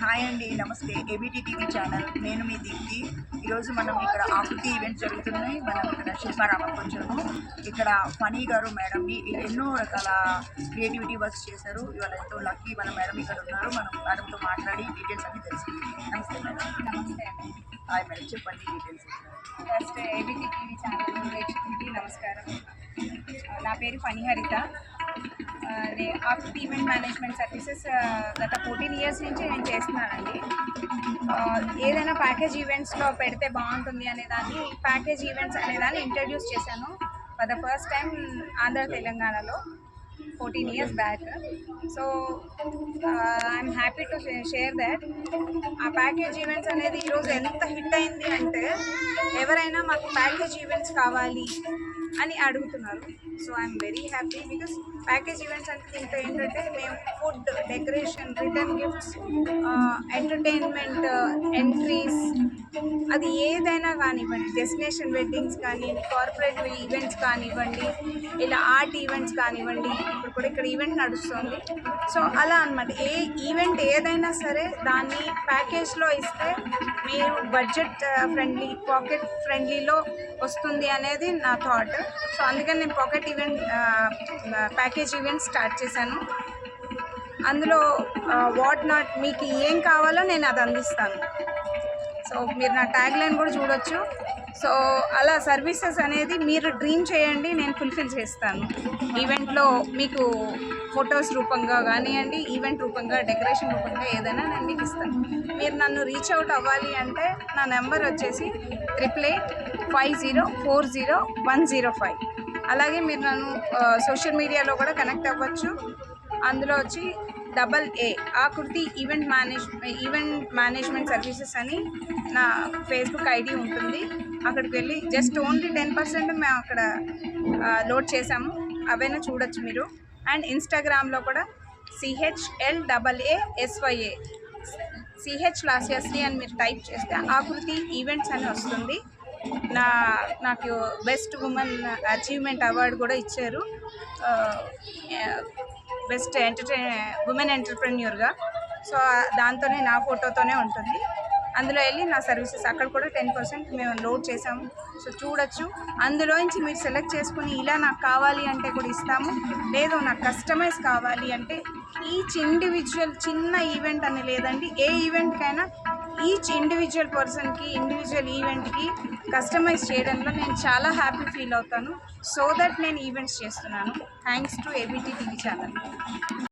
Hi అండి, నమస్తే. ABT TV channel. నేను మీ దీప్తి. ఈరోజు మనం ఇక్కడ ఆకృతి ఈవెంట్స్ జరుగుతున్నాయి. మనం ఇక్కడ శిల్పారామం వచ్చాము. ఇక్కడ ఫనీ గారు మేడంని ఎన్నో రకాల క్రియేటివిటీ వర్క్స్ చేశారు. ఇవాళ ఎంతో లక్కీ మన మేడం ఇక్కడ ఉన్నారు. మనం మేడంతో మాట్లాడి డీటెయిల్స్ అన్ని తెలుసుకుంటాం. నమస్తే మేడం. నమస్తే అండి. హాయ్ మేడం, చెప్పండి details. First ABT TV channel ప్రేక్షకులకి నమస్కారం. నా పేరు ఫణిహరిత. నేను ఆకృతి ఈవెంట్ మేనేజ్మెంట్ సర్వీసెస్ గత 14 ఇయర్స్ నుంచి నేను చేస్తున్నానండి. ఏదైనా ప్యాకేజ్ ఈవెంట్స్లో పెడితే బాగుంటుంది అనేదాన్ని ప్యాకేజ్ ఈవెంట్స్ అనేదాన్ని ఇంట్రడ్యూస్ చేశాను for the first time Andhra తెలంగాణలో 14 years back. So I'm happy to share that ఆ ప్యాకేజ్ ఈవెంట్స్ అనేది ఈరోజు ఎంత హిట్ అయింది అంటే ఎవరైనా మాకు ప్యాకేజ్ ఈవెంట్స్ కావాలి అని అడుగుతున్నారు. So I'm very happy because package events అంటే దీంట్లో ఏంటంటే మేము food, decoration, return gifts, entertainment, entries, అది ఏదైనా కానివ్వండి, డెస్టినేషన్ వెడ్డింగ్స్ కానివ్వండి, కార్పొరేట్ ఈవెంట్స్ కానివ్వండి, ఇలా ఆర్ట్ ఈవెంట్స్ కానివ్వండి, ఇప్పుడు కూడా ఇక్కడ ఈవెంట్ నడుస్తుంది. సో అలా అనమాట, ఏ ఈవెంట్ ఏదైనా సరే దాన్ని ప్యాకేజ్లో ఇస్తే మీరు బడ్జెట్ ఫ్రెండ్లీ, పాకెట్ ఫ్రెండ్లీలో వస్తుంది అనేది నా థాట్. సో అందుకని నేను pocket event package event start చేశాను. అందులో వాట్ నాట్ మీకు ఏం కావాలో నేను అది అందిస్తాను. సో మీరు నా ట్యాగ్ లైన్ కూడా చూడొచ్చు. సో అలా సర్వీసెస్ అనేది మీరు డ్రీమ్ చేయండి, నేను ఫుల్ఫిల్ చేస్తాను. ఈవెంట్లో మీకు ఫొటోస్ రూపంగా కానివ్వండి, ఈవెంట్ రూపంగా, డెకరేషన్ రూపంగా ఏదైనా నేను మీకు ఇస్తాను. మీరు నన్ను రీచ్ అవుట్ అవ్వాలి అంటే నా నెంబర్ వచ్చేసి 8885040105. అలాగే మీరు నన్ను సోషల్ మీడియాలో కూడా కనెక్ట్ అవ్వచ్చు. అందులో వచ్చి AA ఆకృతి ఈవెంట్ మేనేజ్మెంట్ సర్వీసెస్ అని నా ఫేస్బుక్ ఐడి ఉంటుంది. అక్కడికి వెళ్ళి జస్ట్ ఓన్లీ 10% మేము అక్కడ లోడ్ చేసాము, అవైనా చూడొచ్చు మీరు. అండ్ ఇన్స్టాగ్రామ్లో కూడా CHLAASYA CH అని మీరు టైప్ చేస్తే ఆకృతి ఈవెంట్స్ అని వస్తుంది. నాకు బెస్ట్ ఉమెన్ అచీవ్మెంట్ అవార్డు కూడా ఇచ్చారు, బెస్ట్ ఉమెన్ ఎంటర్ప్రెన్యూర్గా. సో దాంతోనే నా ఫోటోతోనే ఉంటుంది. అందులో వెళ్ళి నా సర్వీసెస్ అక్కడ కూడా 10% మేము లోడ్ చేసాము. సో చూడొచ్చు. అందులోంచి మీరు సెలెక్ట్ చేసుకుని ఇలా నాకు కావాలి అంటే కూడా ఇస్తాము, లేదు నాకు కస్టమైజ్ కావాలి అంటే ఈచ్ ఇండివిజువల్, చిన్న ఈవెంట్ అని లేదండి, ఏ ఈవెంట్కైనా ఈచ్ ఇండివిజువల్ పర్సన్కి, ఇండివిజువల్ ఈవెంట్కి కస్టమైజ్ చేయడంలో నేను చాలా హ్యాపీ ఫీల్ అవుతాను. సో దట్ నేను ఈవెంట్స్ చేస్తున్నాను. Thanks to ABT TV channel.